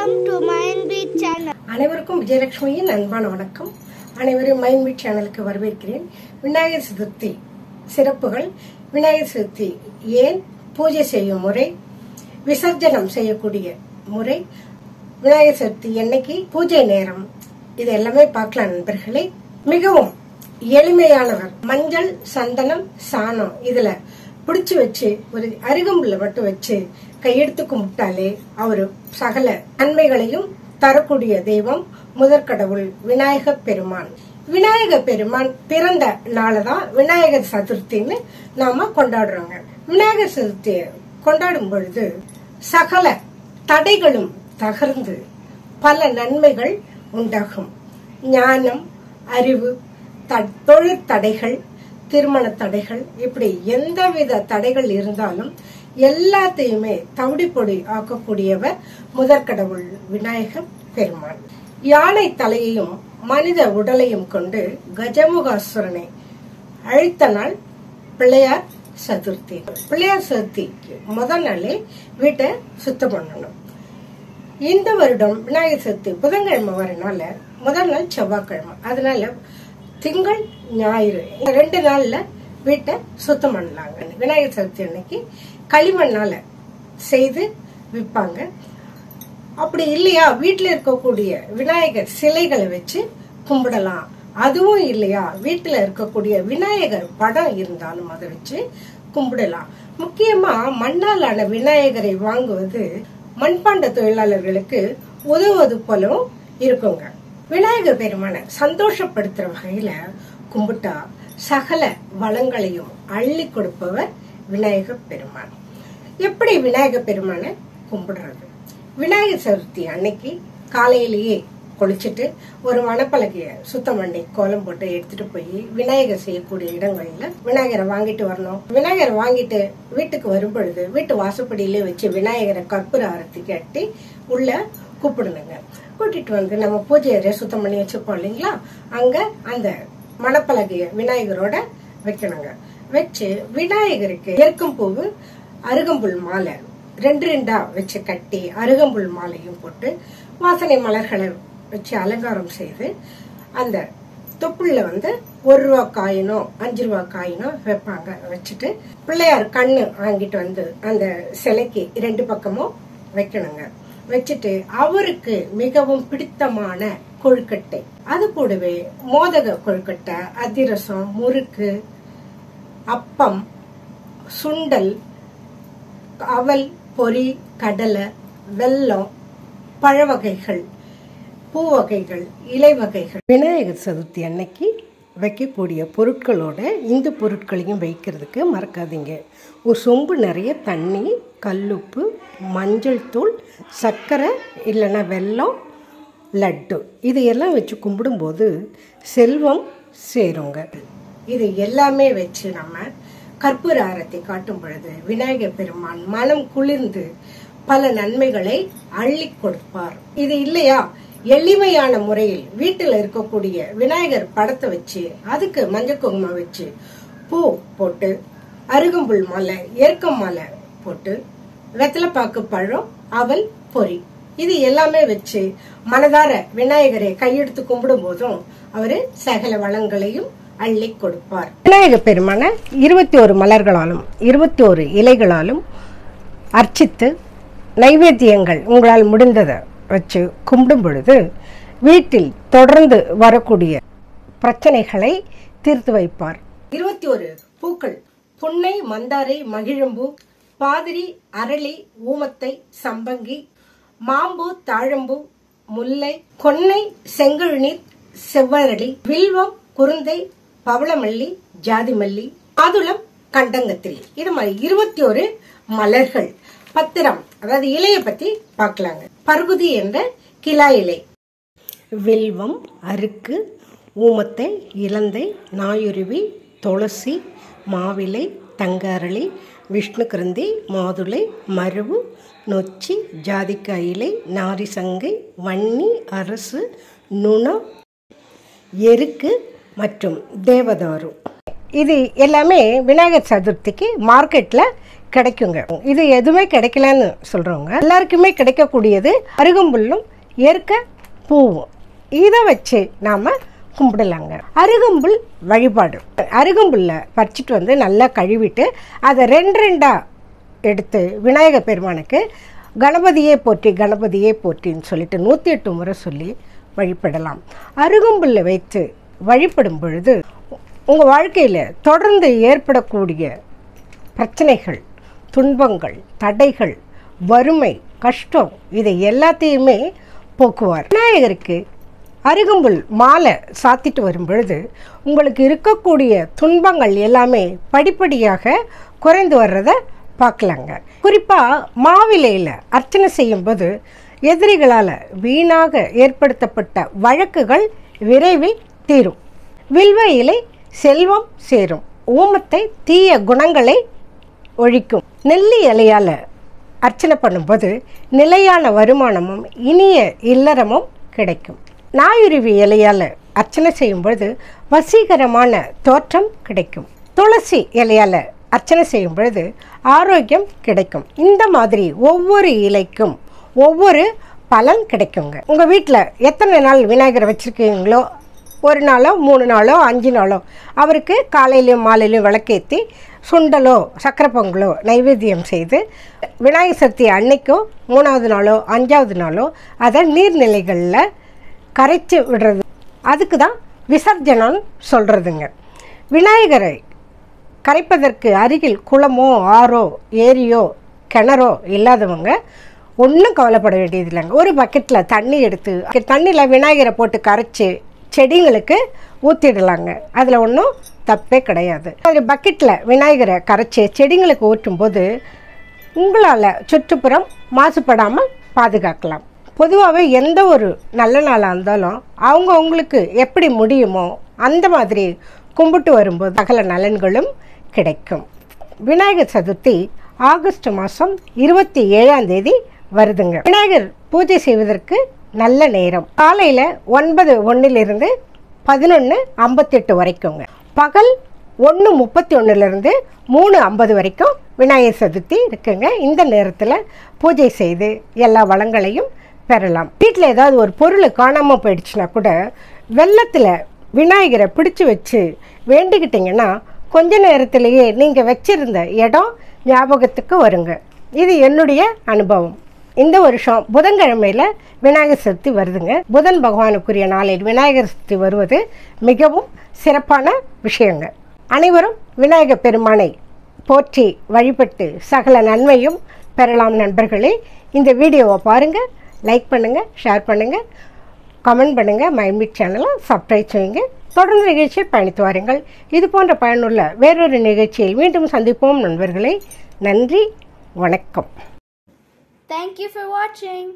Welcome to Mindbeat channel. அனைவருக்கும் விஜயலட்சுமியின் அன்பான வணக்கம். அனைவரும் மைண்ட்பீட் சேனலுக்கு வரவேற்கிறேன். விநாயகர் சதுர்த்தி சிறப்புகள், விநாயகர் சதுர்த்தி ஏன், பூஜை செய்யும் முறை, விசர்ஜனம் செய்யக்கூடிய முறை, விநாயகர் சதுர்த்தி என்னைக்கு பூஜை நேரம், இது எல்லாமே பார்க்கலாம் நண்பர்களே. மிகவும் எளிமையானவர். மஞ்சள், சந்தனம், சாணம் இதுல பிடிச்சு வச்சு ஒரு அருகம்புல்ல மட்டும் வச்சு கையெடுத்து கும்பிட்டாலே அவரு சகல நன்மைகளையும் தரக்கூடிய தெய்வம் முதற்கடவுள் விநாயகர் பெருமான். விநாயகர் பெருமான் பிறந்த நாளதான் விநாயகர் சதுர்த்தின்னு நாம கொண்டாடுறோங்க. விநாயகர் சதுர்த்தியை கொண்டாடும் பொழுது சகல தடைகளும் தகர்ந்து பல நன்மைகள் உண்டாகும். ஞானம், அறிவு, தொழில் தடைகள், திருமண தடைகள், இப்படி எந்தவித தடைகள் இருந்தாலும் எல்லாத்தையுமே தவிடி பொடி ஆக்கக்கூடியவர் முதற்கடவுள் விநாயகர் பெருமான். யானை தலையையும் மனித உடலையும் கொண்டு கஜமுகாசுரனை அழித்த நாள் பிள்ளையார் சதுர்த்தி. பிள்ளையார் சதுர்த்திக்கு முதல் நாளே வீட்டை சுத்தம் பண்ணணும். இந்த வருடம் விநாயகர் சதுர்த்தி புதன்கிழமை வரனால முதல் நாள் செவ்வாய்க்கிழமை, அதனால திங்கள் ஞாயிறு 2 நாள்ல வீட்டை சுத்தம் பண்ணலாங்க. விநாயகர் சதுர்த்தி அன்னைக்கு களிமண்ணால செய்து விற்பாங்க. அப்படி இல்லையா வீட்டுல இருக்கக்கூடிய விநாயகர் சிலைகளை வச்சு கும்பிடலாம். அதுவும் இல்லையா வீட்டுல இருக்கக்கூடிய விநாயகர் படம் இருந்தாலும் அதை வச்சு கும்பிடலாம். முக்கியமா மண்ணாலான விநாயகரை வாங்குவது மண்பாண்ட தொழிலாளர்களுக்கு உதவுவது போலவும் இருக்குங்க. விநாயகர் பெருமானை சந்தோஷப்படுத்துற வகையில கும்பிட்டா சகல வளங்களையும் அள்ளி கொடுப்பவர் விநாயகர் பெருமான். எப்படி விநாயகர் பெருமானை கும்பிடுறது? விநாயகர் சதுர்த்தி அன்னைக்கு காலையிலேயே குளிச்சுட்டு ஒரு மணப்பலகைய சுத்தம் பண்ணி கோலம் போட்டு எடுத்துட்டு போய் விநாயகர் செய்யக்கூடிய இடங்கள்ல விநாயகரை வாங்கிட்டு வரணும். விநாயகரை வாங்கிட்டு வீட்டுக்கு வரும் பொழுது வீட்டு வாசப்படியிலே வச்சு விநாயகரை கற்பூர ஆரத்தி கட்டி உள்ள கூப்பிடணுங்க. கூட்டிட்டு வந்து நம்ம பூஜை அறைய சுத்தம் பண்ணி வச்சுப்போம் இல்லைங்களா, அங்க அந்த மணப்பலகைய விநாயகரோட வைக்கணுங்க. வச்சு விநாயகருக்கு எருக்கும் பூவு, அருகம்புல் மாலை 2 வச்சு கட்டி அருகம்புல் மாலையும் போட்டு வாசனை மலர்களை வச்சு அலங்காரம் செய்து அந்த தொப்புள்ள வந்து 1 ரூபா காயினோ 5 ரூபா காயினோ வைப்பாங்க. வச்சுட்டு பிள்ளையார் கண்ணு வாங்கிட்டு வந்து அந்த சிலைக்கு 2 பக்கமும் வைக்கணுங்க. வச்சுட்டு அவருக்கு மிகவும் பிடித்தமான கொழுக்கட்டை, அது கூடவே மோதக கொழுக்கட்டை, அதிரசம், முறுக்கு, அப்பம், சுண்டல், அவல், பொரி, கடலை, வெல்லம், பழ வகைகள், பூ வகைகள், இலை வகைகள். விநாயகர் சதுர்த்தி அன்னைக்கு வைக்கக்கூடிய பொருட்களோட இந்த பொருட்களையும் வைக்கிறதுக்கு மறக்காதீங்க. ஒரு சொம்பு நிறைய தண்ணி, கல்லுப்பு, மஞ்சள் தூள், சர்க்கரை இல்லைன்னா வெல்லம், லட்டு, இதையெல்லாம் வச்சு கும்பிடும்போது செல்வம் சேருங்க. இது எல்லாமே வச்சு நம்ம கற்பூர ஆரத்தி காட்டும் பொழுது விநாயகர் பெருமான் மனம் குளிர்ந்து பல நன்மைகளை அள்ளி கொடுப்பார். இது இல்லையா எளிமையான முறையில் வீட்டுல இருக்கக்கூடிய விநாயகர் படத்தை வச்சு அதுக்கு மஞ்சள் குங்குமம் வச்சு பூ போட்டு அருகம்புல் மாலை, எருக்கம் மாலை போட்டு வெத்தலைப்பாக்கு பழம், அவல், பொரி, இது எல்லாமே வச்சு மனதார விநாயகரை கையெடுத்து கும்பிடும் போதும் அவரு சகல வளங்களையும் அள்ளி கொடுப்பார். விநாயகர் பெருமான 21 மலர்களாலும் 21 இலைகளாலும் அர்ச்சித்து நைவேத்தியங்கள் உங்களால் முடிந்ததை வச்சு கும்பிடும் பொழுது வீட்டில் தொடர்ந்து வரக்கூடிய பிரச்சனைகளை தீர்த்து வைப்பார். 21 பூக்கள், புன்னை, மந்தாரை, மகிழம்பூ, பாதிரி, அரளி, ஊமத்தை, சம்பங்கி, மாம்பூ, தாழம்பூ, முல்லை, கொன்னை, செங்கழுநீர், செவ்வரளி, வில்வம், குருந்தை, பவளமல்லி, ஜாதிமல்லி, மாதுளம், கண்டங்கத்திரி, இது மாதிரி 21 மலர்கள். பத்திரம், அதாவது இலையை பத்தி பார்க்கலாங்க. பர்குதி என்ற கிளா இலை, வில்வம், அருக்கு, ஊமத்தை, இலந்தை, நாயுருவி, துளசி, மாவிலை, தங்க அரளி, விஷ்ணு கிருந்தி, மாதுளை, மருவு, நொச்சி, ஜாதிக்காய் இலை, நாரிசங்கை, வன்னி, அரசு, நுணம், எருக்கு மற்றும் தேவதாரு. இது எல்லாமே விநாயகர் சதுர்த்திக்கு மார்க்கெட்டில் கிடைக்குங்க. இது எதுவுமே கிடைக்கலன்னு சொல்கிறவங்க எல்லாருக்குமே கிடைக்கக்கூடியது அருகம்புல்லும் ஏற்க பூவும். இதை வச்சு நாம் கும்பிடலாங்க. அருகம்புல் வழிபாடு. அருகம்புல்லை பறிச்சிட்டு வந்து நல்லா கழுவிட்டு அதை ரெண்டாக எடுத்து விநாயகர் பெருமானுக்கு கணபதியே போற்றி கணபதியே போற்றின்னு சொல்லிட்டு 108 முறை சொல்லி வழிபடலாம். அருகம்புல்லை வைத்து வழிபடும் பொழுது உங்கள் வாழ்க்கையில் தொடர்ந்து ஏற்படக்கூடிய பிரச்சனைகள், துன்பங்கள், தடைகள், வறுமை, கஷ்டம் இதை எல்லாத்தையுமே போக்குவார். விநாயகருக்கு அருகம்புல் மாலை சாத்திட்டு வரும் பொழுது உங்களுக்கு இருக்கக்கூடிய துன்பங்கள் எல்லாமே படிப்படியாக குறைந்து வர்றதை பார்க்கலாங்க. குறிப்பாக மாவிலையில் அர்ச்சனை செய்யும்போது எதிரிகளால் வீணாக ஏற்படுத்தப்பட்ட வழக்குகள் விரைவில் தீரும். வில்வ இலை செல்வம் சேரும். ஊமத்தை தீய குணங்களை ஒழிக்கும். நெல்லி இலையால் அர்ச்சனை பண்ணும்போது நிலையான வருமானமும் இனிய இல்லறமும் கிடைக்கும். நாயுருவி இலையால் அர்ச்சனை செய்யும்பொழுது வசீகரமான தோற்றம் கிடைக்கும். துளசி இலையால் அர்ச்சனை செய்யும் பொழுது ஆரோக்கியம் கிடைக்கும். இந்த மாதிரி ஒவ்வொரு இலைக்கும் ஒவ்வொரு பலன் கிடைக்குங்க. உங்கள் வீட்டில் எத்தனை நாள் விநாயகரை வச்சுருக்கீங்களோ, 1 நாளோ 3 நாளோ 5 நாளோ அவருக்கு காலையிலையும் மாலையிலையும் விளக்கேற்றி சுண்டலோ சக்கரை பொங்கலோ நைவேத்தியம் செய்து விநாயகர் சதுர்த்தி அன்னைக்கோ 3வது நாளோ 5வது நாளோ அதை நீர்நிலைகளில் கரைச்சி விடுறது. அதுக்கு தான் விசர்ஜனம்னு சொல்கிறதுங்க. விநாயகரை கரைப்பதற்கு அருகில் குளமோ ஆறோ ஏரியோ கிணறோ இல்லாதவங்க ஒன்றும் கவலைப்பட வேண்டியது இல்லைங்க. ஒரு பக்கெட்டில் தண்ணி எடுத்து தண்ணியில் விநாயகரை போட்டு கரைச்சி செடிங்களுக்கு ஊற்றிடலாங்க. அதில் ஒன்றும் தப்பே கிடையாது. ஒரு பக்கெட்டில் விநாயகரை கரைச்சி செடிங்களுக்கு ஊற்றும்போது உங்களால் சுற்றுப்புறம் மாசுபடாமல் பாதுகாக்கலாம். பொதுவாகவே எந்த ஒரு நல்ல நாளாக இருந்தாலும் அவங்களுக்கு எப்படி முடியுமோ அந்த மாதிரி கும்பிட்டு வரும்போது சகல நலன்களும் கிடைக்கும். விநாயகர் சதுர்த்தி ஆகஸ்ட் மாதம் 27ஆம் தேதி வருதுங்க. விநாயகர் பூஜை செய்வதற்கு நல்ல நேரம் காலையில் 9:01 11:58 வரைக்குங்க. பகல் 1:31 3:50 வரைக்கும் விநாயகர் சதுர்த்தி இருக்குங்க. இந்த நேரத்தில் பூஜை செய்து எல்லா வளங்களையும் பெறலாம். வீட்டில் ஏதாவது ஒரு பொருள் காணாமல் போயிடுச்சுன்னா கூட வெள்ளத்தில் விநாயகரை பிடிச்சி வச்சு வேண்டிக்கிட்டிங்கன்னா கொஞ்ச நேரத்திலேயே நீங்கள் வச்சிருந்த இடம் ஞாபகத்துக்கு வருங்க. இது என்னுடைய அனுபவம். இந்த வருஷம் புதன்கிழமையில் விநாயகர் சதுர்த்தி வருதுங்க. புதன் பகவானுக்குரிய நாளில் விநாயகர் சதுர்த்தி வருவது மிகவும் சிறப்பான விஷயங்க. அனைவரும் விநாயகர் பெருமானை போற்றி வழிபட்டு சகல நன்மையும் பெறலாம். நண்பர்களே, இந்த வீடியோவை பாருங்கள், லைக் பண்ணுங்கள், ஷேர் பண்ணுங்கள், கமெண்ட் பண்ணுங்கள், மைண்ட் சேனலை சப்ஸ்கிரைப் செய்யுங்க. தொடர்ந்து நிகழ்ச்சியில் பயணித்து வாருங்கள். இது போன்ற பயனுள்ள வேறொரு நிகழ்ச்சியில் மீண்டும் சந்திப்போம் நண்பர்களே. நன்றி, வணக்கம். Thank you for watching.